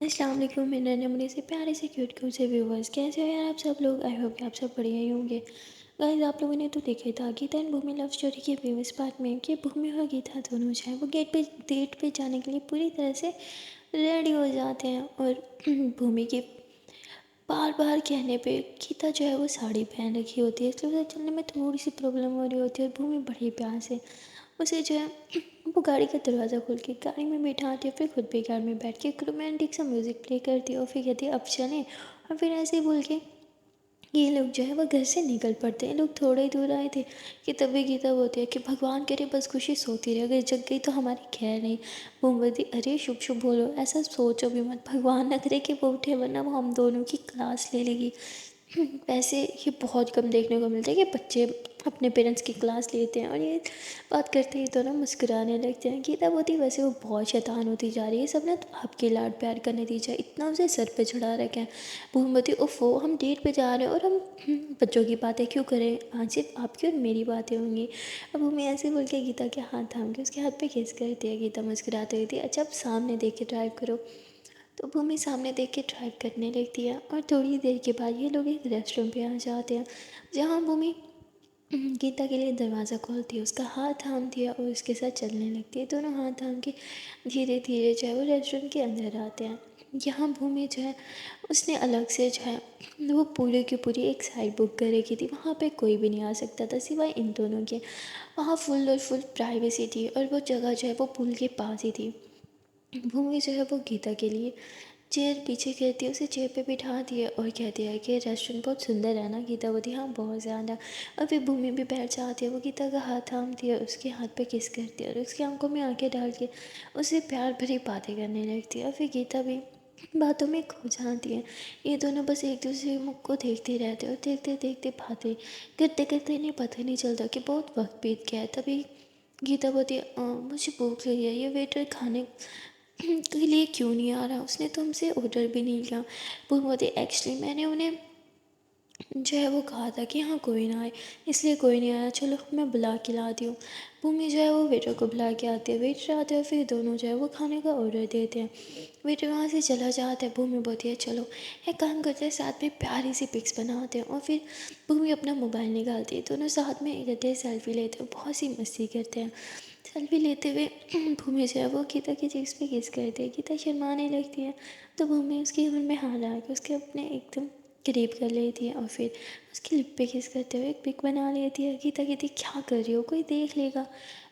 अस्सलाम वालेकुम मेरे नन्हे से प्यारे से क्यूट क्यूट से व्यूवर्स, कैसे हो यार आप सब लोग। आई होप कि आप सब बढ़िया ही होंगे। गाइस आप लोगों ने तो देखा ही था Geeta and Bhumi love story के फेमस पार्ट में कि भूमि और गीता दोनों जो है वो डेट पे जाने के लिए पूरी तरह से रेडी हो जाते हैं। और भूमि के बार बार कहने पे गीता जो है वो साड़ी पहन रखी होती है, इसलिए उसे चलने में थोड़ी सी प्रॉब्लम हो रही होती है। और भूमि बड़े प्यार से उसे जो है वो गाड़ी का दरवाज़ा खोल के गाड़ी में बिठाती है, फिर खुद भी कार में बैठ के एक रोमांटिक सा म्यूज़िक प्ले करती है और फिर कहती है अब चलें। और फिर ऐसे ही बोल के ये लोग जो है वो घर से निकल पड़ते हैं। लोग थोड़े ही दूर आए थे कि तभी गीता बोलती है कि भगवान करे बस खुशी सोती रहे, अगर जग गई तो हमारी खैर नहीं। मोमबत्ती अरे शुभ शुभ बोलो, ऐसा सोचो भी मत, भगवान न करे कि वो उठे वरना वो हम दोनों की क्लास ले लेगी। वैसे ये बहुत कम देखने को मिलता है कि बच्चे अपने पेरेंट्स की क्लास लेते हैं। और ये बात करते ही तो ना मुस्कुराने लगते हैं। गीता बोलती वैसे वो बहुत शैतान होती जा रही है, सब ना तो आपके लाड प्यार का नतीजा, इतना उसे सर पे चढ़ा रखा है। भूमवती उफ़ो, हम डेट पे जा रहे हैं और हम बच्चों की बातें क्यों करें, आज सिर्फ आपकी और मेरी बातें होंगी। अब भूमि ऐसे बोल के गीता के हाथ थाम के उसके हाथ पे किस करती है। गीता मुस्कुराते हुई थी, अच्छा अब सामने देख के ड्राइव करो। तो भूमि सामने देख के ड्राइव करने लगती है और थोड़ी देर के बाद ये लोग एक रेस्टोरेंट पे आ जाते हैं, जहाँ भूमि गीता के लिए दरवाज़ा खोलती है, उसका हाथ थामती है और उसके साथ चलने लगती है। दोनों हाथ थाम के धीरे धीरे जो है वो रेस्टोरेंट के अंदर आते हैं। यहाँ भूमि जो है उसने अलग से जो है वो पूरी की पूरी एक साइड बुक कर रखी थी, वहाँ पे कोई भी नहीं आ सकता था सिवाय इन दोनों के। वहाँ फुल और फुल प्राइवेसी थी और वो जगह जो है वो पुल के पास ही थी। भूमि जो है वो गीता के लिए चेयर पीछे कहती है, उसे चेयर पे बिठा दिया और कहती है कि रेस्टोरेंट बहुत सुंदर है ना। गीता बोलती है हाँ बहुत ज़्यादा। और फिर भूमि भी बैठ जाती है, वो गीता का हाथ थामती है, उसके हाथ पे किस करती है और उसकी आंखों में आंखें डाल के उससे प्यार भरी बातें करने लगती है। और फिर गीता भी बातों में खो जाती है। ये दोनों बस एक दूसरे के मुख को देखते रहते हैं और देखते देखते बातें करते करते इन्हें पता नहीं चलता कि बहुत वक्त बीत गया है। तभी गीता बोलती है मुझे भूख लगी है, ये वेटर खाने के लिए क्यों नहीं आ रहा, उसने तो हमसे ऑर्डर भी नहीं किया। वो बोलते एक्चुअली मैंने उन्हें जो है वो कहा था कि हाँ कोई ना आए, इसलिए कोई नहीं आया, चलो मैं बुला के लाती हूँ। भूमि जो है वो वेटर को बुला के आती है, वेटर आते हैं, फिर दोनों जो है वो खाने का ऑर्डर देते हैं। वेटर वहाँ से चला जाता है। भूमि बोलती है चलो एक काम करते हैं, साथ में प्यारी सी पिक्स बनाते हैं। और फिर भूमि अपना मोबाइल निकालती है, दोनों साथ में रहते हैं, सेल्फी लेते हैं, बहुत सी मस्ती करते हैं। सेल्फी लेते हुए भूमि जो है वो गीता की चिक्स पे किस करती है। गीता शर्माने लगती है तो भूमि उसकी कमर में हाथ डाल के उसके अपने एकदम करीब कर लेती है और फिर उसकी लिप पे किस करते हुए एक पिक बना लेती है। गीता कहती क्या कर रही हो, कोई देख लेगा।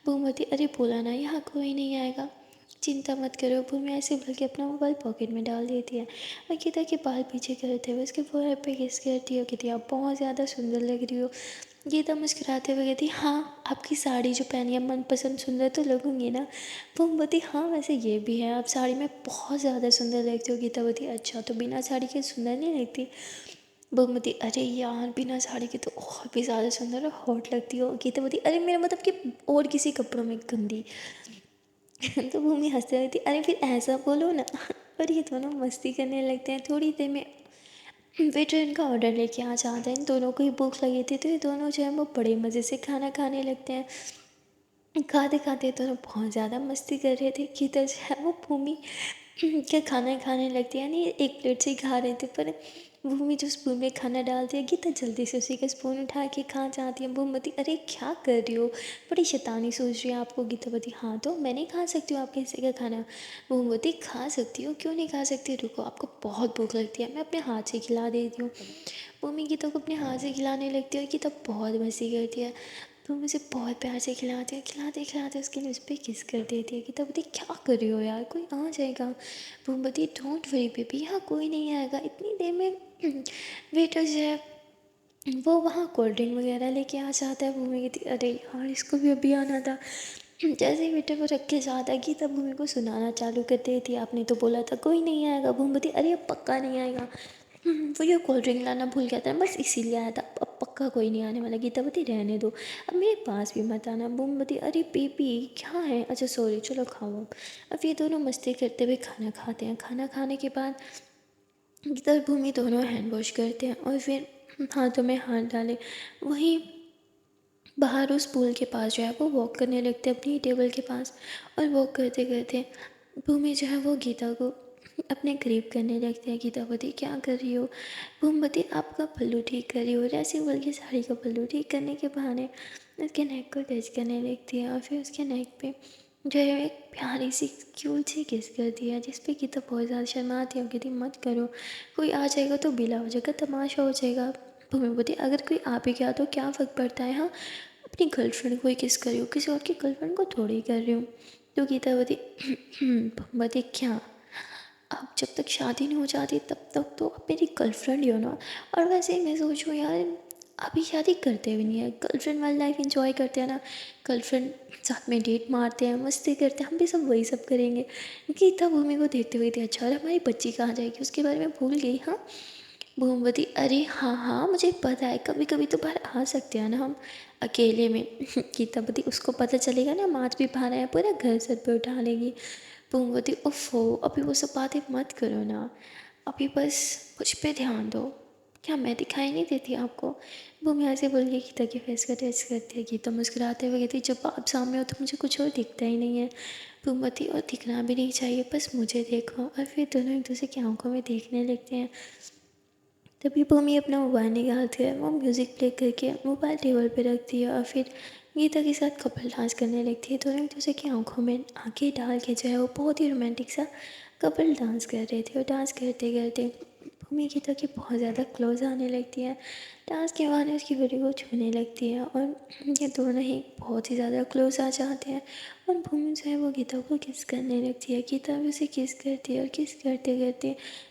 भूमवती अरे बोला ना यहाँ कोई नहीं आएगा, चिंता मत करो। भूमि ऐसे बोल के अपना मोबाइल पॉकेट में डाल देती है और गीता के बाल पीछे करते हुए उसके फोrehead पे किस करती है। कहती आप बहुत ज़्यादा सुंदर लग रही हो। गीता मुस्कुराते हुए कहती हाँ आपकी साड़ी जो पहनी है मनपसंद सुंदर तो लगूंगी ना। भूमवती हाँ वैसे ये भी है, आप साड़ी में बहुत ज़्यादा सुंदर लगती हो। गीता बोलती अच्छा तो बिना साड़ी के सुंदर नहीं लगती। भूमवती अरे यार बिना साड़ी के तो और भी ज़्यादा सुंदर और हॉट लगती हो। गीता बोलती अरे मेरा मतलब कि और किसी कपड़ों में गंदी। तो भूमि हंसते रहती अरे फिर ऐसा बोलो ना। और ये दोनों मस्ती करने लगते हैं। थोड़ी देर में वेटर इनका ऑर्डर लेके आ जाता है। इन दोनों को ही भूख लगी थी तो ये दोनों जो है वो बड़े मज़े से खाना खाने लगते हैं। खाते खाते दोनों बहुत ज़्यादा मस्ती कर रहे थे। गीता जो है वो भूमि का खाना खाने लगती है, यानी एक प्लेट से ही खा रहे थे, पर भूमि जो स्पून में खाना डालती है गीता जल्दी से उसी का स्पून उठा के खा जाती है। भूमवती अरे क्या कर रही हो, बड़ी शैतानी सोच रही है आपको। गीता बोलती हाँ तो मैं नहीं खा सकती हूँ आपके हिस्से का खाना। भूमवती खा सकती हो, क्यों नहीं खा सकती, रुको आपको बहुत भूख लगती है मैं अपने हाथ से खिला देती हूँ। भूमि गीता को अपने हाथ से खिलाने लगती है और गीता बहुत मस्ती करती है। भूमि उसे बहुत प्यार से खिलाती है, खिलाते खिलाते उसके लिए उस पर किस कर देती है। गीता बोलती क्या कर रही हो यार, कोई आ जाएगा। भूमवती डोंट वरी बेबी, यहाँ कोई नहीं आएगा। इतनी देर में वेटर जो है वो वहाँ कोल्ड ड्रिंक वगैरह लेके आ जाता है। भूमि कहती अरे यार इसको भी अभी आना था। जैसे ही बेटे को रख के जाता है गीता भूमि को सुनाना चालू कर देती है आपने तो बोला था कोई नहीं आएगा। भूमवती अरे अब पक्का नहीं आएगा। वो ये कोल्ड ड्रिंक लाना भूल गया था बस इसीलिए आया था, अब पक्का कोई नहीं आने वाला। गीतावती रहने दो, अब मेरे पास भी मत आना। बूमवती अरे बेबी क्या है, अच्छा सॉरी चलो खाओ अब ये दोनों मस्ती करते हुए खाना खाते हैं। खाना खाने के बाद गीता और भूमि दोनों हैंड वॉश करते हैं और फिर हाथों में हाथ डाले वहीं बाहर उस पूल के पास जो है वो वॉक करने लगते हैं अपनी टेबल के पास। और वॉक करते करते भूमि जो है वो गीता को अपने करीब करने लगते हैं। गीतावती क्या कर रही हो? भूमवती आपका पल्लू ठीक कर रही हो? ऐसे बोल के साड़ी का पल्लू ठीक करने के बहाने उसके नेक को टच करने लगती है और फिर उसके नेक पे जो है एक प्यारी सी क्यूट सी किस कर दिया, जिस पे गीता बहुत ज़्यादा शर्माती है और कहती मत करो, कोई आ जाएगा तो बिला हो जाएगा, तमाशा हो जाएगा। भूमिपति अगर कोई आ भी गया तो क्या फ़र्क पड़ता है, हाँ अपनी गर्लफ्रेंड को ही किस कर रही हो, किसी और की गर्लफ्रेंड को थोड़ी ही कर रही हूँ। तो गीतावती भूमिपति क्या, अब जब तक शादी नहीं हो जाती तब तक तो आप मेरी गर्लफ्रेंड ही हो ना। और वैसे ही मैं सोचूं यार, अभी शादी करते भी नहीं है, गर्लफ्रेंड वाली लाइफ एंजॉय करते हैं ना, गर्लफ्रेंड साथ में डेट मारते हैं, मस्ती करते हैं, हम भी सब वही सब करेंगे। गीता भूमि को देखते हुए थी, अच्छा और हमारी बच्ची कहाँ जाएगी उसके बारे में भूल गई। हाँ भूमवती अरे हाँ हाँ मुझे पता है, कभी कभी तो बाहर आ सकते हैं ना हम अकेले में। गीतावती उसको पता चलेगा ना, हम आज भी बाहर आए, पूरा घर सर पे उठा लेगी। भूमवती ओफो अभी वो सब बातें मत करो ना, अभी बस मुझ पे ध्यान दो, क्या मैं दिखाई नहीं देती आपको? भूमि ऐसे बोल के गीता के फेस का टेस्ट करती है। गीता मुस्कुराते हुए कहती जब आप सामने हो तो मुझे कुछ और दिखता ही नहीं है। भूमवती और दिखना भी नहीं चाहिए, बस मुझे देखो। और फिर दोनों एक दूसरे की आंखों में देखने लगते हैं। तभी भूमि अपना मोबाइल निकालती है, वो म्यूज़िक प्ले करके मोबाइल टेबल पे रखती है और फिर गीता के साथ कपल डांस करने लगती है। दोनों एक दूसरे की आंखों में आंखें डाल के जो है वो बहुत ही रोमांटिक सा कपल डांस कर रहे थे। और डांस करते करते भूमि गीता की बहुत ज़्यादा क्लोज आने लगती है, डांस के बहाने उसकी बॉडी को छूने लगती है और ये दोनों ही बहुत ही ज़्यादा क्लोज आ जाते हैं। और भूमि जो है वो गीता को किस करने लगती है, गीता भी उसे किस करती है और किस करते करते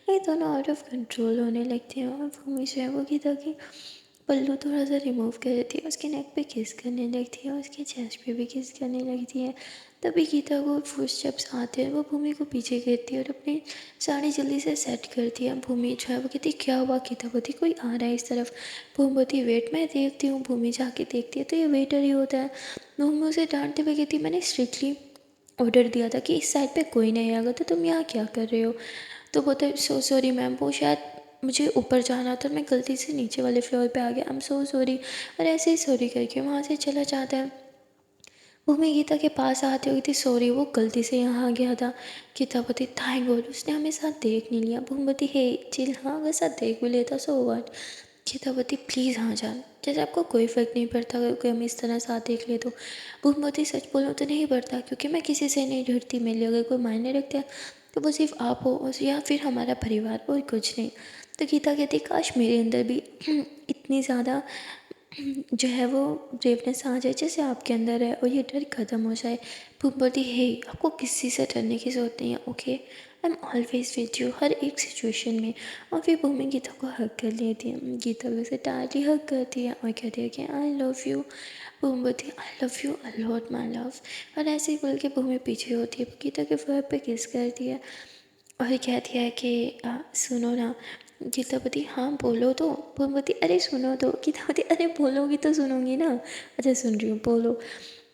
ये दोनों आउट ऑफ कंट्रोल होने लगते हैं। और भूमि जो है वो गीता की पल्लू थोड़ा सा रिमूव कर देती है, उसके नेक पे किस करने लगती है और उसके चेस्ट पे भी किस करने लगती है। तभी गीता को फुटस्टेप्स आते हैं, वो भूमि को पीछे गिरती है और अपनी साड़ी जल्दी से सेट करती है। भूमि जो है वो कहती क्या हुआ गीतावती, कोई आ रहा है इस तरफ। भूमवती वेट, मैं देखती हूँ। भूमि जाके देखती है तो ये वेटर ही होता है। भूमि उसे डांटते हुए कहती मैंने स्ट्रिक्टली ऑर्डर दिया था कि इस साइड पे कोई नहीं आएगा, तो तुम यहाँ क्या कर रहे हो? तो बोलते सो सॉरी मैम, वो शायद मुझे ऊपर जाना था, मैं गलती से नीचे वाले फ्लोर पे आ गया, आई एम सो सॉरी। और ऐसे ही सॉरी करके वहाँ से चला जाता है। भूमि गीता के पास आती हुई थी, सॉरी वो गलती से यहाँ आ गया था। गीतावती थैंक गॉड उसने हमें साथ देख नहीं लिया। भूमवती हे चिल, हाँ अगर साथ देख भी लेता सो व्हाट। गीतावती प्लीज़ हाँ जान, जैसे आपको कोई फ़र्क नहीं पड़ता अगर कोई हमें इस तरह साथ देख ले तो। भूमवती सच बोलूँ तो नहीं पड़ता, क्योंकि मैं किसी से नहीं डरती, मेरे लिए अगर कोई मायने रखता है तो वो सिर्फ आप हो या फिर हमारा परिवार, और कुछ नहीं। तो गीता कहती काश मेरे अंदर भी इतनी ज़्यादा जो है वो ब्रेवनेस आ जाए जैसे आपके अंदर है, और ये डर ख़त्म हो जाए। भूपति हे आपको किसी से डरने की ज़रूरत नहीं है, okay I am always with you हर एक सिचुएशन में। और फिर भूमि गीता को हक कर लेती है, गीता को उसे टाइटली हक करती है और कहती है कि I love you. Bhumvati I love you a lot my love. और ऐसे ही बोल के भूमि पीछे होती है, गीता के फर पे किस करती है और कहती है कि सुनो ना। गीतावती हाँ बोलो तो। भूमवती अरे सुनो तो। गीतावती अरे बोलोगी तो सुनूंगी ना। अच्छा सुन रही हूँ बोलो।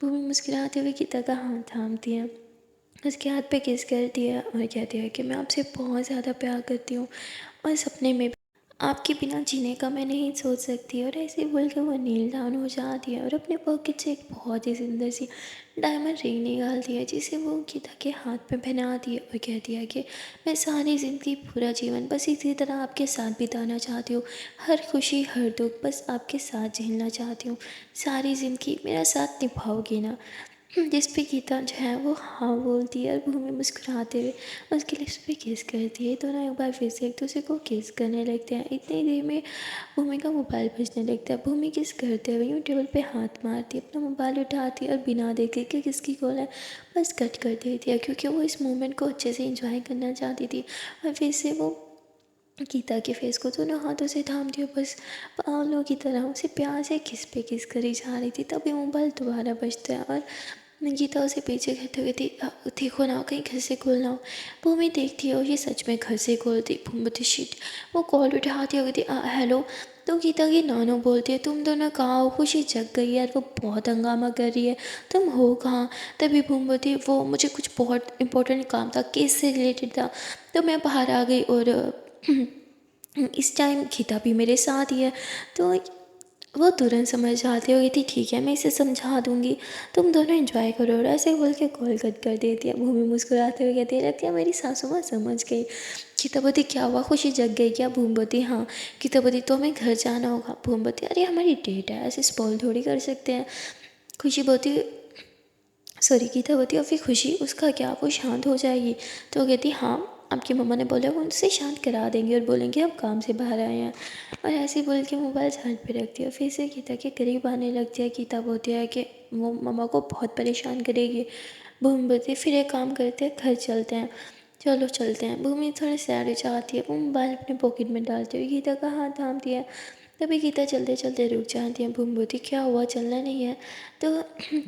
भूमि मुस्कुराते हुए गीता का हाथ थामती है, उसके हाथ पे किस करती है और कहती है कि मैं आपसे बहुत ज़्यादा प्यार करती हूँ और सपने में भी आपके बिना जीने का मैं नहीं सोच सकती। और ऐसे बोल के वो नील डाउन हो जाती है और अपने पॉकेट से एक बहुत ही सुंदर सी डायमंड रिंग निकालती है, जिसे वो गीता के हाथ में पहनाती है और कहती है कि मैं सारी ज़िंदगी पूरा जीवन बस इसी तरह आपके साथ बिताना चाहती हूँ, हर खुशी हर दुख बस आपके साथ झेलना चाहती हूँ, सारी ज़िंदगी मेरा साथ निभाओगी ना। जिस पे गीता जो है वो हाँ बोलती है और भूमि मुस्कुराते हुए उसके लिप्स पे किस करती है। दोनों एक बार फिर से एक दूसरे को किस करने लगते हैं। इतनी देर में भूमि का मोबाइल बजने लगता है। भूमि किस करते हुए यूँ टेबल पे हाथ मारती है, अपना मोबाइल उठाती है और बिना देखे कि किसकी कॉल है बस कट कर देती है, क्योंकि वो इस मोमेंट को अच्छे से इंजॉय करना चाहती थी। और फिर से वो गीता के फेस को दोनों हाथों से थाम दिया, बस पागलों की तरह उसे प्यार से किस पे किस करी जा रही थी। तभी मोबाइल दोबारा बजता है और गीता उसे पीछे कहते हुए थी देखो ना कहीं घर से कॉल ना हो। भूमि देखती है और ये सच में घर से कॉल थी। भूमि शीट वो कॉल उठाती है, कहती हेलो। तो गीता की नानो बोलती है तुम दोनों कहाँ हो, खुशी जग गई यार, वो बहुत हंगामा कर रही है, तुम हो कहाँ? तभी भूमवती वो मुझे कुछ बहुत इंपॉर्टेंट काम था, केस से रिलेटेड था, तो मैं बाहर आ गई और इस टाइम गीता भी मेरे साथ ही है। तो वो तुरंत समझ जाती होगी थी, ठीक है मैं इसे समझा दूँगी, तुम दोनों एंजॉय करो, और ऐसे बोल के कॉल कट कर देती है। भूमि मुस्कुराते हुए कहती है, लगती है मेरी सासू माँ समझ गई। गीतावती, क्या हुआ, खुशी जग गई क्या? भूमवती, हाँ। गीतावती, तो हमें घर जाना होगा। भूमवती, अरे हमारी डेट है, ऐसे स्पॉइल थोड़ी कर सकते हैं। खुशी बोती, सॉरी गीतावती, और फिर खुशी उसका क्या, वो शांत हो जाएगी? तो वो कहती, हाँ आपकी मम्मा ने बोला वो उनसे शांत करा देंगे और बोलेंगे हम काम से बाहर आए हैं। और ऐसे ही बोल के मोबाइल साइड पे रखती है, फिर से गीता के करीब आने लगती है। गीता बोलती है कि वो मम्मा को बहुत परेशान करेगी। भूमि बोलती है, फिर एक काम करते हैं, घर चलते हैं। चलो चलते हैं। भूमि थोड़ी सैड हो जाती है, वो मोबाइल अपने पॉकेट में डालती हुई गीता का हाथ थामती है। तभी गीता चलते चलते रुक जाती है। भूमि बोलती, क्या हुआ, चलना नहीं है? तो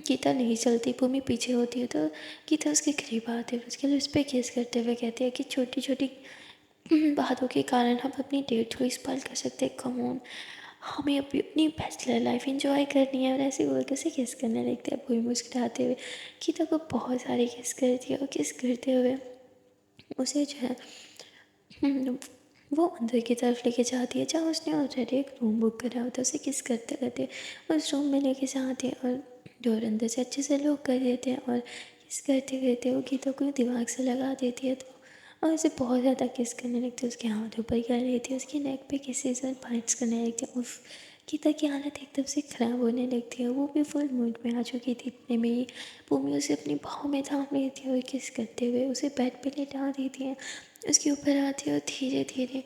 गीता नहीं चलती, भूमि पीछे होती है। तो गीता उसके करीब आते हुए उसके लिप्स पे किस करते हुए कहती है कि छोटी छोटी बातों के कारण हम अपनी डेट को स्पॉइल कर सकते हैं, कम ऑन, हमें अभी अपनी बैचलर लाइफ एंजॉय करनी है। और ऐसे बोल के उसे किस करने लगते हैं, भूमि मुस्कुराते हुए गीता को बहुत सारे किस करती है, और किस करते हुए उसे जो है वो अंदर की तरफ लेके जाती है, जहाँ उसने ऑलरेडी एक रूम बुक करा होता है। उसे किस करते करते उस रूम में लेके जाती है, और डोर अंदर से अच्छे से लॉक कर देते हैं, और किस करते करते वो गीता को दिमाग से लगा देती है। तो और उसे बहुत ज़्यादा किस करने लगती है, उसके हाथों पर कर लेती है, उसकी नेक पे किसी से बाइट्स करने लगती है। उफ, गीता की हालत एकदम से ख़राब होने लगती है। वो भी फुल मूड में आ चुकी थी। इतने में ही भूमि उसे अपनी बाहों में थाम लेती है, और किस करते हुए उसे बेड पे लेटा देती है। उसके ऊपर आती है और धीरे धीरे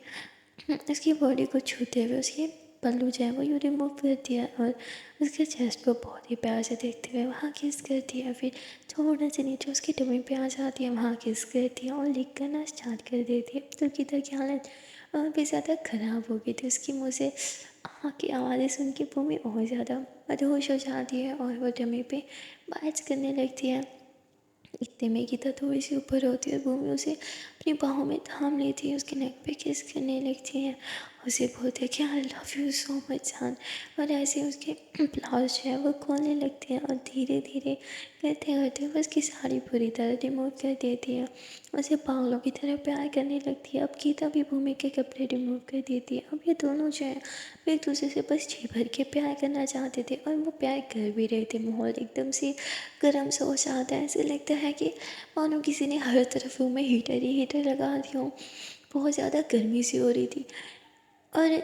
उसकी बॉडी को छूते हुए उसके पल्लू जो है वो यूँ रिमूव करती है, और उसके चेस्ट को बहुत ही प्यार से देखते हुए वहाँ किस करती है। फिर थोड़ा सा नीचे उसकी टमी पे आ जाती है, वहाँ किस करती है, और लिख करना स्टार्ट कर देती है। तो गीता की हालत और भी ज़्यादा ख़राब हो गई थी। उसकी मुँह से आँ की आवाज़ें सुन के भूमि और ज़्यादा मदहोश हो जाती है, और वो टमी पे बाइट्स करने लगती है। इतने में गीता थोड़ी सी ऊपर होती है, और भूमि उसे अपनी बाहों में थाम लेती है, उसके नेक पे किस करने लगती है, उसे बोलती है कि I love you so much जान। और ऐसे उसके ब्लाउज जो है वो खोलने लगती है, और धीरे धीरे करते करते वो उसकी साड़ी पूरी तरह रिमूव कर देती है। उसे पागलों की तरह प्यार करने लगती है। अब गीता भी भूमि के कपड़े रिमूव कर देती है। अब ये दोनों जो है वो एक दूसरे से बस जी भर के प्यार करना चाहते थे, और वो प्यार कर भी रहे थे। माहौल एकदम से गर्म सा हो जाता है, ऐसे लगता है कि मानो किसी ने हर तरफ रूम में हीटर ही हीटर लगा दिया हो। बहुत ज़्यादा गर्मी सी हो रही थी, और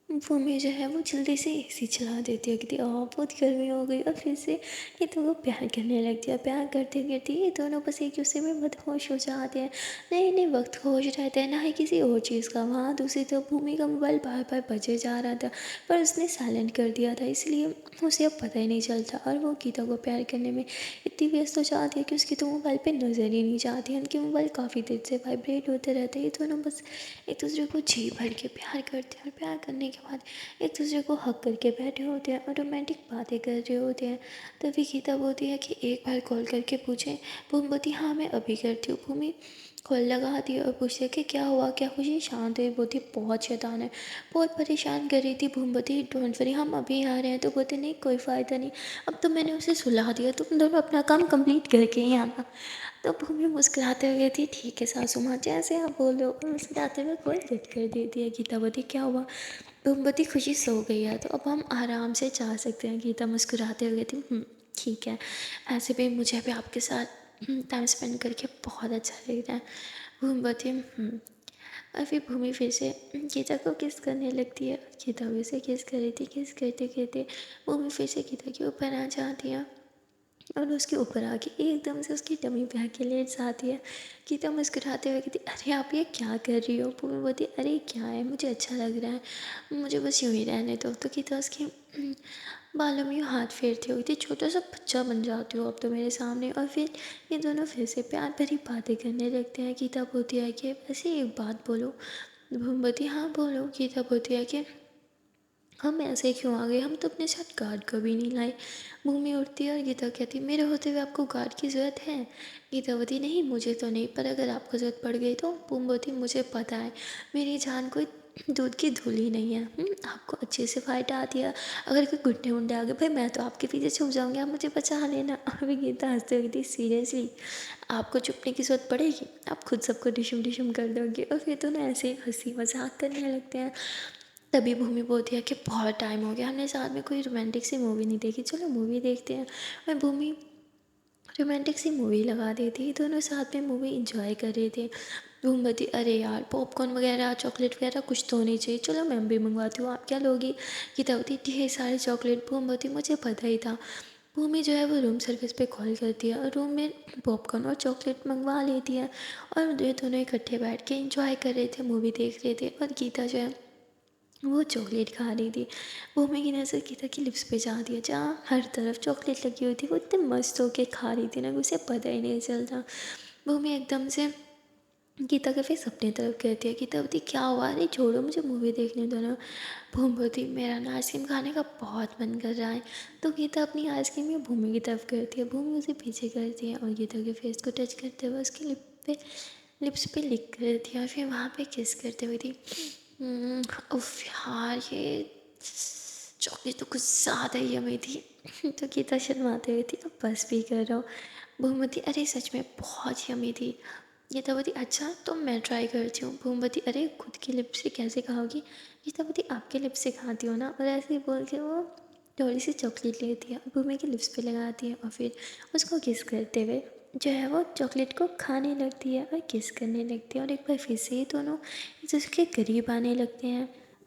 वो में जो है वो जल्दी से एसी चला देती है कि बहुत गर्मी हो गई, और फिर से ये दोनों प्यार करने लगती है। प्यार करते करते ये दोनों बस एक दूसरे में मदहोश हो जाते हैं। नए नए वक्त को होश रहता है, ना ही किसी और चीज़ का। वहाँ दूसरी तरफ भूमि का मोबाइल बार बार बजे जा रहा था, पर उसने साइलेंट कर दिया था, इसलिए उसे अब पता ही नहीं चलता। और वो गीता को प्यार करने में इतनी व्यस्त हो जाती है कि उसकी तो मोबाइल पे नज़र ही नहीं जाती। उनके मोबाइल काफ़ी देर से वाइब्रेट होते रहते हैं। ये दोनों बस एक दूसरे को जी भर के प्यार करते हैं, और प्यार करने के बाद एक दूसरे को हक करके बैठे होते हैं, और रोमांटिक बातें कर रहे होते हैं। तभी गीता बोलती है कि एक बार कॉल करके पूछें। भूमि बोलती, हाँ मैं अभी करती हूँ। भूमि कॉल लगाती है और पूछती है कि क्या हुआ, क्या खुशी? शांत हुई बोलती, बहुत शैतान है, बहुत परेशान कर रही थी। भूमि बोलती, डोंट वरी हम अभी आ रहे हैं। तो बोलते, नहीं कोई फ़ायदा नहीं, अब तो मैंने उसे सुला दिया, तुम दोनों अपना काम कंप्लीट करके ही आना। तो भूमि मुस्कुराते हुए थी, ठीक है सासू माँ जैसे आप बोलो, और मुस्कुराते हुए कॉल कट कर देती है। गीता बोलती, क्या हुआ? भूमवती, खुशी सो गई है तो अब हम आराम से जा सकते हैं। गीता मुस्कुराते हुए थी, ठीक है, ऐसे भी मुझे भी आपके साथ टाइम स्पेंड करके बहुत अच्छा लग रहा है। भूमवती, और फिर भूमि फिर से गीता को किस करने लगती है। गीता भी उसे किस कर रही थी, किस करते करते भूमि फिर से गीता के ऊपर आ जाती है, और उसके ऊपर आके एकदम से उसकी टमी पे आके लेट जाती है। गीता मुस्कुराते हुए कहती, अरे आप ये क्या कर रही हो? भूमि बोलती, अरे क्या है, मुझे अच्छा लग रहा है, मुझे बस यूँ ही रहने दो। तो गीता उसके बालों में यूँ हाथ फेरती हुई थी, छोटा सा बच्चा बन जाती हो अब तो मेरे सामने। और फिर ये दोनों फिर से प्यार भरी बातें करने लगते हैं। गीता बोलती है कि वैसे एक बात बोलो। भूमि बोलती, हाँ बोलो। गीता बोलती है कि हम ऐसे क्यों आ गए, हम तो अपने साथ गार्ड कभी नहीं लाए। भूमि उठती है और गीता कहती, मेरे होते हुए आपको गार्ड की ज़रूरत है? गीतावती, नहीं मुझे तो नहीं, पर अगर आपको ज़रूरत पड़ गई तो? भूमवती, मुझे पता है मेरी जान कोई दूध की धूली नहीं है। आपको अच्छे से फाइट आती है, अगर कोई गुड्डे उंडे आ गए भाई मैं तो आपके पीछे छुप जाऊंगी, आप मुझे बचा लेना। अभी गीता हंसते हुए थी, सीरियसली आपको छुपने की ज़रूरत पड़ेगी, आप खुद सबको डिशम डिशम कर दोगे। और फिर तो ना ऐसे ही हंसी मजाक करने लगते हैं। तभी भूमि बोलती है कि बहुत टाइम हो गया, हमने साथ में कोई रोमांटिक सी मूवी नहीं देखी, चलो मूवी देखते हैं। और भूमि रोमांटिक सी मूवी लगा देती, दोनों साथ में मूवी इंजॉय कर रहे थे। धूम बोलती, अरे यार पॉपकॉर्न वगैरह चॉकलेट वगैरह कुछ तो होनी चाहिए, चलो मैं भी मंगवाती हूँ, आप क्या लोगी। गीता होती, ढेर सारे चॉकलेट। भूम बोलती, मुझे पता ही था। भूमि जो है वो रूम सर्विस पे कॉल करती है और रूम में पॉपकॉर्न और चॉकलेट मंगवा लेती है। और ये दोनों इकट्ठे बैठ के इंजॉय कर रहे थे, मूवी देख रहे थे। और गीता जो है वो चॉकलेट खा रही थी। भूमि की नज़र गीता की लिप्स पे जा दिया, जहाँ हर तरफ चॉकलेट लगी हुई थी। वो इतने मस्त होके खा रही थी ना, उसे पता ही नहीं चलता। भूमि एकदम से गीता के फेस अपनी तरफ कहती है, गीता बोलती, क्या हुआ, अरे छोड़ो मुझे मूवी देखने दो ना। भूमि बोलती, मेरा ना आइसक्रीम खाने का बहुत मन कर रहा है। तो गीता अपनी आइसक्रीम में भूमि की तरफ करती है, भूमि उसे पीछे करती है और गीता के फेस को टच करते हुए उसके लिप्स पे लिक करती है और फिर वहाँ पे किस करते हुए थी। उफ यार, ये चॉकलेट तो कुछ ज़्यादा ही यम्मी थी। तो गीता शर्माते हुए थी, अब बस भी कर रहा हूँ। भूमवती, अरे सच में बहुत यम्मी थी। गीतावती, अच्छा तो मैं ट्राई करती हूँ। भूमवती, अरे खुद की लिप्स से कैसे खाओगी। गीतावती, आपके लिप्स से खाती हो ना। और ऐसे ही बोल के वो थोड़ी सी चॉकलेट लेती है और भूमि के लिप्स पे लगाती है और फिर उसको किस करते हुए जो है वो चॉकलेट को खाने लगती है और किस करने लगती है। और एक बार फिर से ही दोनों एक दूसरे के करीब आने लगते हैं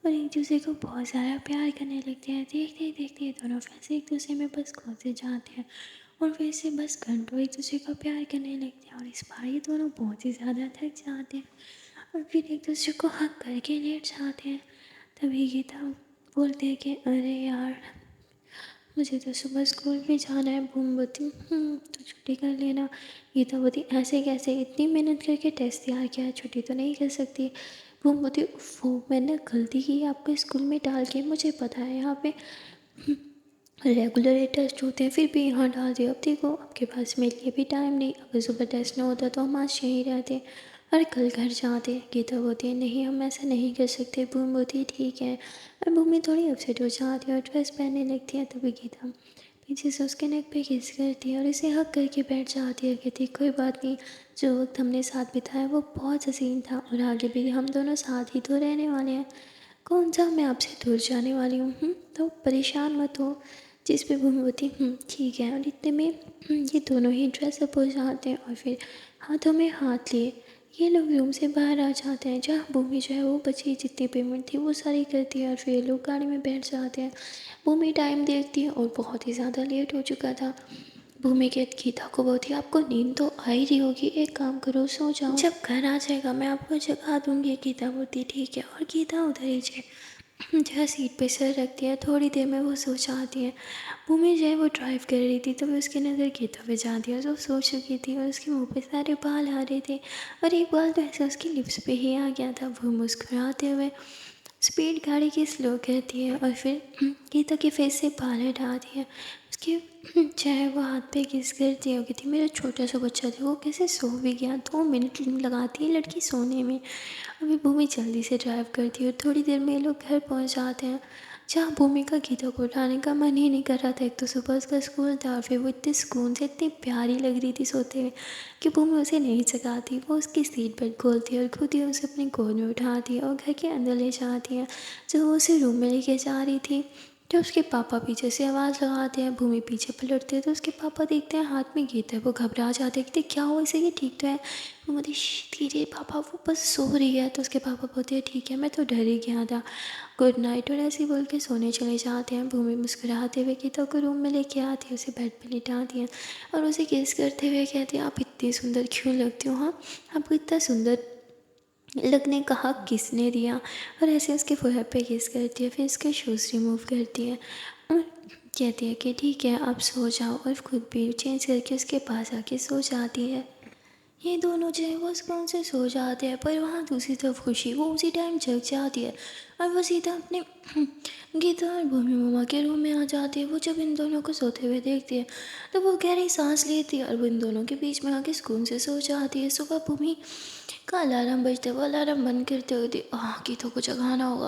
और एक दूसरे को बहुत ज़्यादा प्यार करने लगते हैं। देखते ही देखते दोनों फिर से एक दूसरे में बस खोते जाते हैं और फिर से बस घंटों एक दूसरे का प्यार करने लगते हैं। और इस बार ये दोनों बहुत ही ज़्यादा थक जाते हैं और फिर एक दूसरे को हक करके लेट जाते हैं। तभी गीता बोलते हैं कि अरे यार, मुझे तो सुबह स्कूल भी जाना है। भूमवती, तो छुट्टी कर लेना। गीतावती, ऐसे कैसे, इतनी मेहनत करके टेस्ट तैयार किया है, छुट्टी तो नहीं कर सकती। भूमवती, वो मैंने गलती की आपको स्कूल में डाल के, मुझे पता है यहाँ पे रेगुलर ही टेस्ट होते हैं, फिर भी यहाँ डाल दिया। अब देखो आपके पास मेरे लिए भी टाइम नहीं, अगर सुबह टेस्ट ना होता तो हम आज यहीं रहते और कल घर जाते। गीता बोलती है, नहीं हम ऐसा नहीं कर सकते। भूमि बोलती है, ठीक है। और भूमि थोड़ी अपसेट हो जाती है और ड्रेस पहनने लगती है। तभी गीता पीछे से उसके नेक पे किस करती है और इसे हक करके बैठ जाती है। कहती है, कोई बात नहीं, जो वक्त हमने साथ बिताया वो बहुत हसीन था और आगे भी हम दोनों साथ ही तो रहने वाले हैं। कौन सा मैं आपसे दूर जाने वाली हूँ। तो परेशान मत हो। जिस पे भूमिवती, ठीक है। और इतने में ये दोनों ही ड्रेसअप हो जाते हैं और फिर हाथों में हाथ लिए ये लोग रूम से बाहर आ जाते हैं, जहाँ भूमि जो है वो बची जितनी पेमेंट थी वो सारी करती है और फिर ये लोग गाड़ी में बैठ जाते हैं। भूमि टाइम देखती है और बहुत ही ज़्यादा लेट हो चुका था। भूमि के गीता को बोलती है, आपको नींद तो आ ही रही होगी, एक काम करो सो जाओ, जब घर आ जाएगा मैं आपको जगा दूंगी। गीता बोलती, ठीक है। और गीता उधर ही जो है सीट पे सर रखती है, थोड़ी देर में वो सो जाती है। भूमि जो है वो ड्राइव कर रही थी, तो उसकी नज़र गीता पे जाती है, जो सो चुकी थी और उसके मुंह पे सारे बाल आ रहे थे और एक बाल तो ऐसे उसकी लिप्स पे ही आ गया था। वो मुस्कुराते हुए स्पीड गाड़ी की स्लो करती है और फिर गीता के फेस से बाल हटाती है। उसके चाहे वो हाथ पे किस करती है, कहती, मेरा छोटा सा बच्चा था वो कैसे सो भी गया, 2 मिनट लगाती है लड़की सोने में। अभी भूमि जल्दी से ड्राइव करती है और थोड़ी देर में ये लोग घर पहुंच जाते हैं, जहाँ भूमि का गीता को उठाने का मन ही नहीं कर रहा था। एक तो सुबह उसका स्कूल था और फिर वो इतने सुकून से इतनी प्यारी लग रही थी सोते हुए कि भूमि उसे नहीं जगाती। वो उसकी सीट बेल्ट खोलती है और खुद ही उसे अपने गोद में उठाती है और घर के अंदर ले जाती है। जब वो उसे रूम में लेके जा रही थी, जब उसके पापा पीछे से आवाज़ लगाते हैं, भूमि पीछे पलटते हैं तो उसके पापा देखते हैं हाथ में गीता है। वो घबरा जाते हैं कि क्या हुआ इसे, ये ठीक तो है। वो बोलती, धीरे पापा, वो बस सो रही है। तो उसके पापा बोलते हैं, ठीक है, मैं तो डर ही गया था, गुड नाइट। और ऐसे ही बोल के सोने चले जाते हैं। भूमि मुस्कुराते हुए गीता को रूम में लेके आती है, उसे बेड पे लिटाती है और उसे किस करते हुए कहती है, आप इतनी सुंदर क्यों लगती हो, हाँ आपको इतना सुंदर लगने का हक किसने दिया। और ऐसे उसके फोrehead पे किस करती है, फिर उसके शूज़ रिमूव करती है और कहती है कि ठीक है आप सो जाओ, और खुद भी चेंज करके उसके पास आके सो जाती है। ये दोनों जो है वो सुकून से सो जाते हैं, पर वहाँ दूसरी तरफ खुशी वो उसी टाइम जग जाती है और वो सीधा अपने गीता और भूमि मामा के रूम में आ जाती है। वो जब इन दोनों को सोते हुए देखती है तो वो गहरी सांस लेती है और वो इन दोनों के बीच में आके सुकून से सो जाती है। सुबह भूमि का अलार्म बजता है, वो अलार्म बंद करते हुए थी गीता को जगाना होगा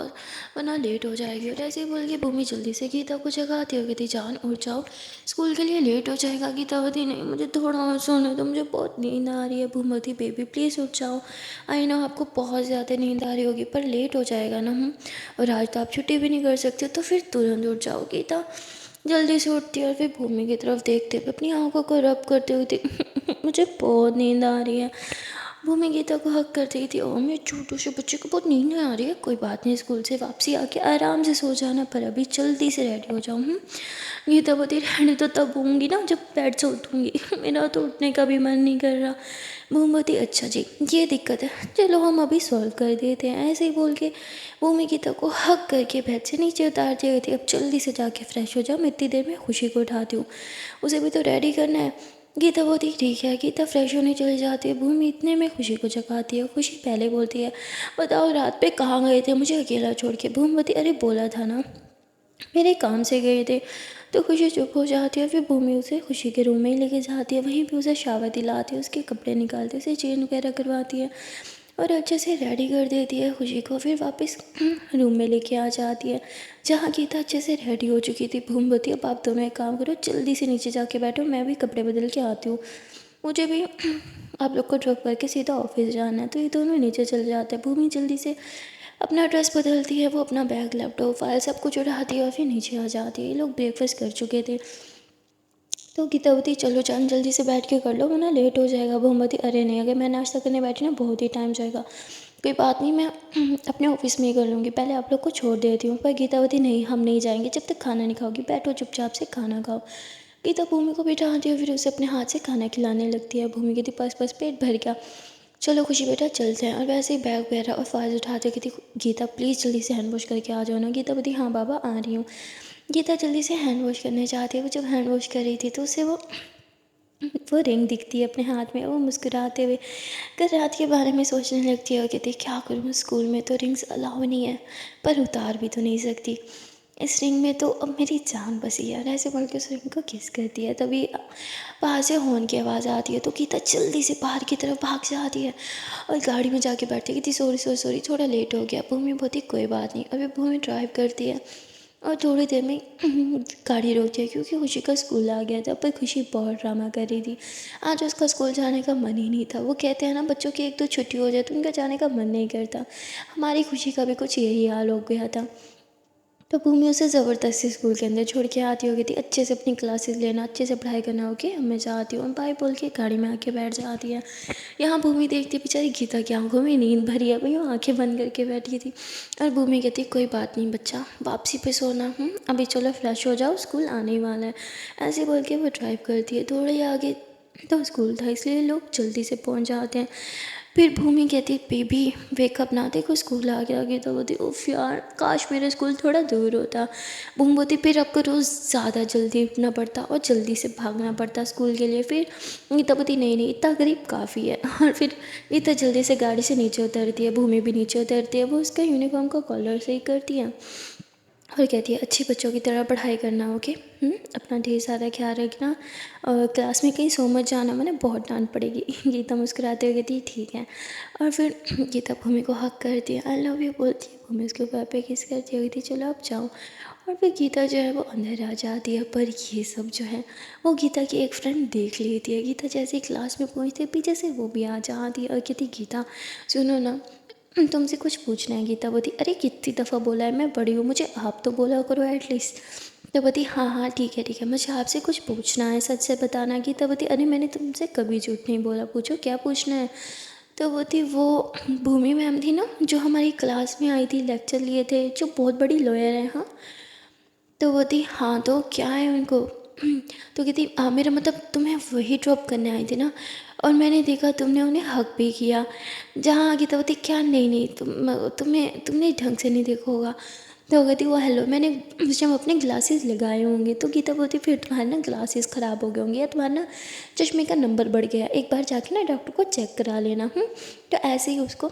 वरना लेट हो जाएगी। और ऐसे ही बोल के भूमि जल्दी से गीता को जगाती हो गई थी, जान उठ जाओ स्कूल के लिए लेट हो जाएगा। गीता बोलती नहीं मुझे थोड़ा और सोने दो, मुझे बहुत नींद आ रही है। भूमि बेबी प्लीज़ उठ जाओ, आई नो आपको बहुत ज़्यादा नींद आ रही होगी पर लेट हो जाएगा ना। और आज तो आप छुट्टी भी नहीं कर सकते तो फिर तुरंत उठ जाओ। गीता जल्दी से उठती है और फिर भूमि की तरफ देखते हुए अपनी आंखों को रब करते हुए थी मुझे बहुत नींद आ रही है। भूमि गीता को हक कर रही थी, ओ मेरे छोटू से बच्चे को बहुत नींद आ रही है, कोई बात नहीं स्कूल से वापसी आके आराम से सो जाना, पर अभी जल्दी से रेडी हो जाऊँ। गीता बोलती रहने तो तब होंगी ना जब बेड से उठूँगी मेरा तो उठने का भी मन नहीं कर रहा। भूमि बोलती अच्छा जी ये दिक्कत है, चलो हम अभी सॉल्व कर देते हैं। ऐसे ही बोल के भूमि गीता को हक करके बेड से नीचे उतार दी गई थी। अब जल्दी से जाके फ्रेश हो जाओ, मैं इतनी देर में खुशी को उठाती हूँ, उसे भी तो रेडी करना है। गीता बोलती ठीक है। गीता फ्रेश होने चली जाती है। भूमि इतने में खुशी को जगाती है। खुशी पहले बोलती है बताओ रात पे कहाँ गए थे मुझे अकेला छोड़ के। भूमि बोलती अरे बोला था ना मेरे काम से गए थे। तो खुशी चुप हो जाती है। फिर भूमि उसे खुशी के रूम में ही लेके जाती है, वहीं पे उसे शावर दिलाती है, उसके कपड़े निकालती है, उसे चेंज वगैरह करवाती है और अच्छे से रेडी कर देती है खुशी को। फिर वापस रूम में लेके आ जाती है जहाँ गीता अच्छे से रेडी हो चुकी थी। भूमि बोलती है अब आप दोनों एक काम करो, जल्दी से नीचे जाके बैठो, मैं भी कपड़े बदल के आती हूँ, मुझे भी आप लोग को ड्रॉप करके सीधा ऑफिस जाना है। तो ये दोनों नीचे चले जाते हैं। भूमि जल्दी से अपना ड्रेस बदलती है, वो अपना बैग लैपटॉप फाइल सब कुछ उठाती है और फिर नीचे आ जाती है। ये लोग ब्रेकफास्ट कर चुके थे तो गीता बोलती चलो जान जल्दी से बैठ के कर लो वरना लेट हो जाएगा। भूमती अरे नहीं अगर मैं नाश्ता करने बैठी ना बहुत ही टाइम जाएगा, कोई बात नहीं मैं अपने ऑफिस में ही कर लूँगी, पहले आप लोग को छोड़ देती हूँ। पर गीता बोलती नहीं हम नहीं जाएंगे जब तक खाना नहीं खाओगी, बैठो चुपचाप से खाना खाओ। गीता भूमि को बिठाती है, फिर उसे अपने हाथ से खाना खिलाने लगती है। भूमि कहती बस पेट भर गया, चलो खुशी बेटा चलते हैं। और वैसे ही बैग वगैरह और फाइल उठाते कहती गीता प्लीज़ जल्दी से हैंड वॉश करके आ जाओ ना। गीता बोलती हाँ बाबा आ रही हूँ। गीता जल्दी से हैंड वॉश करने जाती है। वो जब हैंड वॉश कर रही थी तो उसे वो रिंग दिखती है अपने हाथ में। वो मुस्कुराते हुए कल रात के बारे में सोचने लगती है और कहती क्या करूँ, स्कूल में तो रिंग्स अलाउ नहीं है पर उतार भी तो नहीं सकती, इस रिंग में तो अब मेरी जान बसी है। और ऐसे बोल के उस रिंग को किस करती है। तभी बाहर से हॉर्न की आवाज़ आती है तो गीता जल्दी से बाहर की तरफ भाग जाती है और गाड़ी में जाके बैठती है कि सॉरी थोड़ा लेट हो गया। भूमि बोलती कोई बात नहीं। अभी भूमि ड्राइव करती है और थोड़ी देर में गाड़ी रोक दिया क्योंकि खुशी का स्कूल आ गया था। पर खुशी बहुत ड्रामा कर रही थी, आज उसका स्कूल जाने का मन ही नहीं था। वो कहते हैं ना बच्चों की एक दो छुट्टी हो जाए तो उनका जाने का मन नहीं करता, हमारी खुशी का भी कुछ यही हाल हो गया था। तो भूमि उसे ज़बरदस्ती स्कूल के अंदर छोड़ के आती होगी थी, अच्छे से अपनी क्लासेस लेना, अच्छे से पढ़ाई करना होगी, मैं जाती हूँ बाय बोल के गाड़ी में आके बैठ जाती है। यहाँ भूमि देखती है बेचारी गीता की आंखों में नींद भरी है, वही वो आँखें बंद करके बैठी थी। और भूमि कहती कोई बात नहीं बच्चा वापसी पे सोना, अभी चलो फ्रेश हो जाओ स्कूल आने ही वाला है। ऐसे बोल के वो ड्राइव करती है। थोड़े आगे तो स्कूल था इसलिए लोग जल्दी से पहुँच जाते हैं। फिर भूमि कहती बेबी वेकअप ना, देखो स्कूल आ गया। गीता बोलती उफ यार काश मेरा स्कूल थोड़ा दूर होता। भूमि बोलती फिर आपको रोज़ ज़्यादा जल्दी उठना पड़ता और जल्दी से भागना पड़ता स्कूल के लिए। फिर गीता बोलती नहीं इतना करीब काफ़ी है। और फिर गीता जल्दी से गाड़ी से नीचे उतरती है, भूमि भी नीचे उतरती है। वो उसका यूनिफॉर्म का कॉलर सही करती है और कहती है अच्छी बच्चों की तरह पढ़ाई करना ओके, अपना ढेर सारा ख्याल रखना और क्लास में कहीं सो मत जाना, मैंने बहुत डांट पड़ेगी। गीता मुस्कुराते हुए कहती ठीक है। और फिर गीता भूमि को हक करती है, आई लव यू बोलती है। भूमि उसके ऊपर पे किस करती है, कहती चलो अब जाओ। और फिर गीता जो है वो अंदर आ जाती है। पर ये सब जो है वो गीता की एक फ्रेंड देख लेती है। गीता जैसे ही क्लास में पहुँचती है पीछे से वो भी आ जाती है और कहती गीता सुनो ना तुमसे कुछ पूछना है। गीता बोली अरे कितनी दफ़ा बोला है मैं बड़ी हूँ, मुझे आप तो बोला करो एटलीस्ट। तो बोली हाँ ठीक है मुझे आपसे कुछ पूछना है, सच से बताना। गीता बोली अरे मैंने तुमसे कभी झूठ नहीं बोला, पूछो क्या पूछना है। तो वो भूमि मैम थी ना जो हमारी क्लास में आई थी, लेक्चर लिए थे, जो बहुत बड़ी लॉयर है। हाँ तो वो थी हाँ तो क्या है उनको। तो कहती मेरा मतलब तुम्हें वही ड्रॉप करने आई थी ना, और मैंने देखा तुमने उन्हें हक भी किया। जहाँ गीता बोलती क्या नहीं तुमने ढंग से नहीं देखा होगा। तो वो कहती वो हेलो मैंने उस टाइम अपने ग्लासेस लगाए होंगे। तो गीता बोलती फिर तुम्हारे ना ग्लासेस ख़राब हो गए होंगे या तुम्हारा ना चश्मे का नंबर बढ़ गया, एक बार जाके ना डॉक्टर को चेक करा लेना। तो ऐसे ही उसको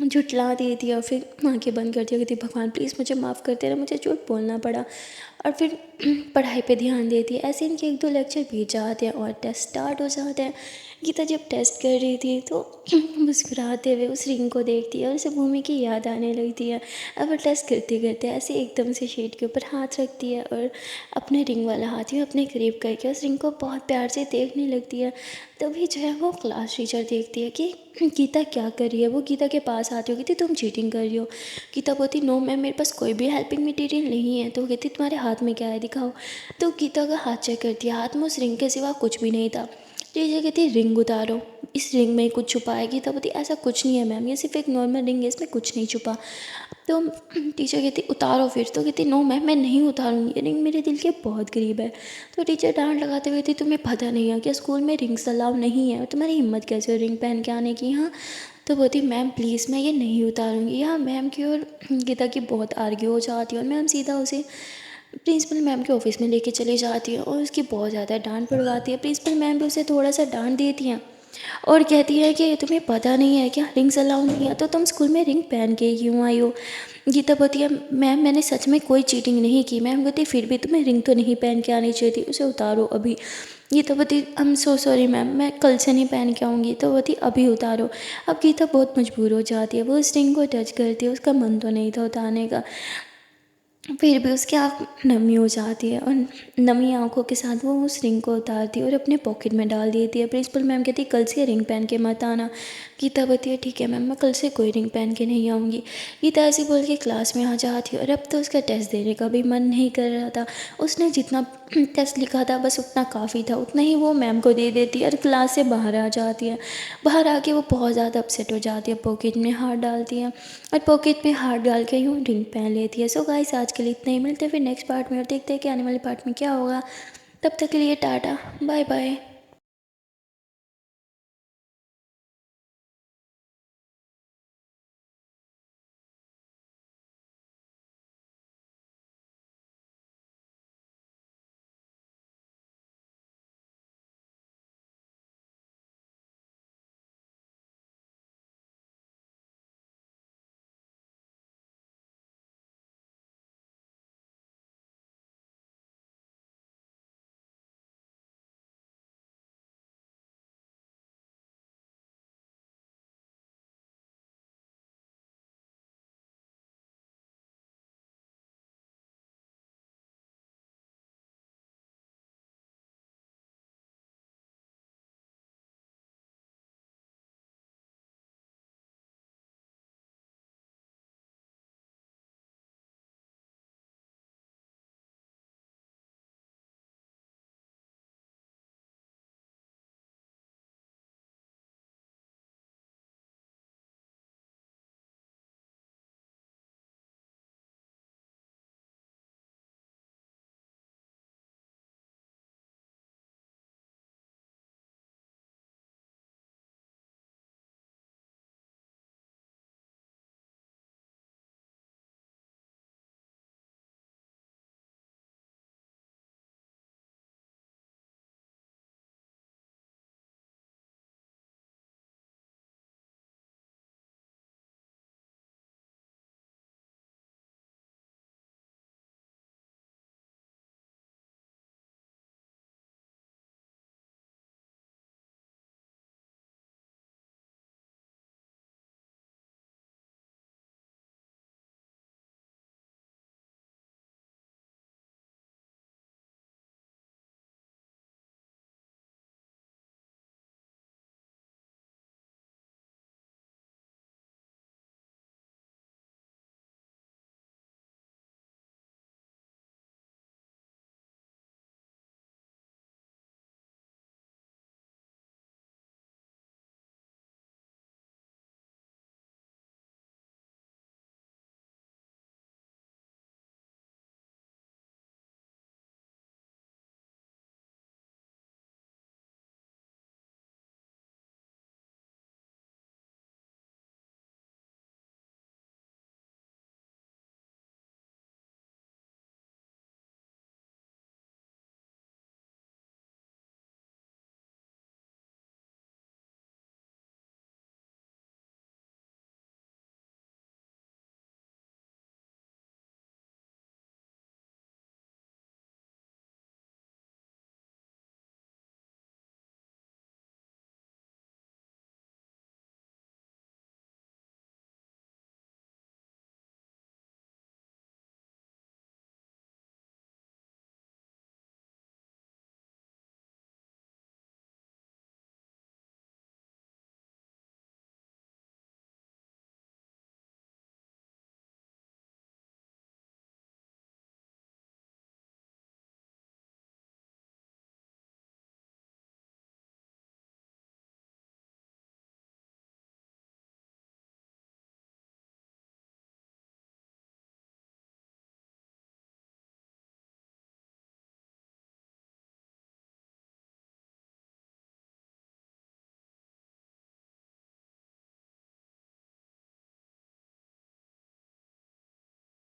झुठला देती है और फिर आंखें बंद कर दिया। कहती भगवान प्लीज़ मुझे माफ़ कर देना, मुझे झूठ बोलना पड़ा। और फिर पढ़ाई पे ध्यान देती है। ऐसे इनके 1-2 लेक्चर बीत जाते हैं और टेस्ट स्टार्ट हो जाते हैं। गीता जब टेस्ट कर रही थी तो मुस्कुराते हुए उस रिंग को देखती है और उसे भूमि की याद आने लगती है। अब वो टेस्ट करते करते ऐसे एकदम से शीट के ऊपर हाथ रखती है और अपने रिंग वाला हाथ ही अपने करीब करके उस रिंग को बहुत प्यार से देखने लगती है। तभी जो है वो क्लास टीचर देखती है कि गीता क्या कर रही है। वो गीता के पास आती हो, कहती तुम चीटिंग कर रही हो। गीता बोलती नो मैम, मेरे पास कोई भी हेल्पिंग मटेरियल नहीं है। तो वो कहती तुम्हारे हाथ में क्या है, दिखाओ। तो गीता का हाथ चेक करती है, हाथ में उस रिंग के सिवा कुछ भी नहीं था। टीचर कहती है रिंग उतारो, इस रिंग में कुछ छुपा है। गीता बोलती ऐसा कुछ नहीं है मैम, ये सिर्फ एक नॉर्मल रिंग है, इसमें कुछ नहीं छुपा। तो टीचर कहती उतारो फिर। तो कहती नो मैम, मैं नहीं उतारूंगी, ये रिंग मेरे दिल के बहुत करीब है। तो टीचर डांट लगाते हुए थी तुम्हें पता नहीं है कि स्कूल में रिंग्स अलाउ नहीं है और तुम्हारी हिम्मत कैसे हो रिंग पहन के आने की। हाँ, तो बोलती मैम प्लीज़ मैं ये नहीं उतारूंगी। यहाँ मैम की और गीता की बहुत आर्ग्यू हो जाती है और मैम सीधा उसे प्रिंसिपल मैम के ऑफिस में लेके चली जाती है और उसकी बहुत ज़्यादा डांट पड़वाती है। प्रिंसिपल मैम भी उसे थोड़ा सा डांट देती हैं और कहती है कि तुम्हें पता नहीं है क्या, रिंग्स अलाउ नहीं है तो तुम स्कूल में रिंग पहन के क्यों आई हो। गीता बोलती है मैम मैंने सच में कोई चीटिंग नहीं की। मैम कहती फिर भी तुम्हें रिंग तो नहीं पहन के आनी चाहिए थी, उसे उतारो अभी। गीता बोलती I am so sorry ma'am, मैं कल से नहीं पहन के आऊँगी। तो बोलती अभी उतारो। अब गीता बहुत मजबूर हो जाती है, वो उस रिंग को टच करती है, उसका मन तो नहीं था उतारने का, फिर भी उसकी आँख नमी हो जाती है और नमी आँखों के साथ वो उस रिंग को उतारती है और अपने पॉकेट में डाल देती है। प्रिंसिपल मैम कहती है कल से रिंग पहन के मत आना। गीता बोलती है ठीक है मैम, मैं कल से कोई रिंग पहन के नहीं आऊँगी। गीता ऐसे बोल के क्लास में आ जाती है और अब तो उसका टेस्ट देने का भी मन नहीं कर रहा था। उसने जितना टेस्ट लिखा था बस उतना काफ़ी था, उतना ही वो मैम को दे देती है और क्लास से बाहर आ जाती है। बाहर आके वो बहुत ज़्यादा अपसेट हो जाती है, पॉकेट में हाथ डालती है और पॉकेट में हाथ डाल के यूँ रिंग पहन लेती है। सो गाइस आज के लिए इतना ही, मिलते हैं फिर नेक्स्ट पार्ट में और देखते हैं कि आने वाले पार्ट में क्या होगा। तब तक के लिए टाटा बाय बाय।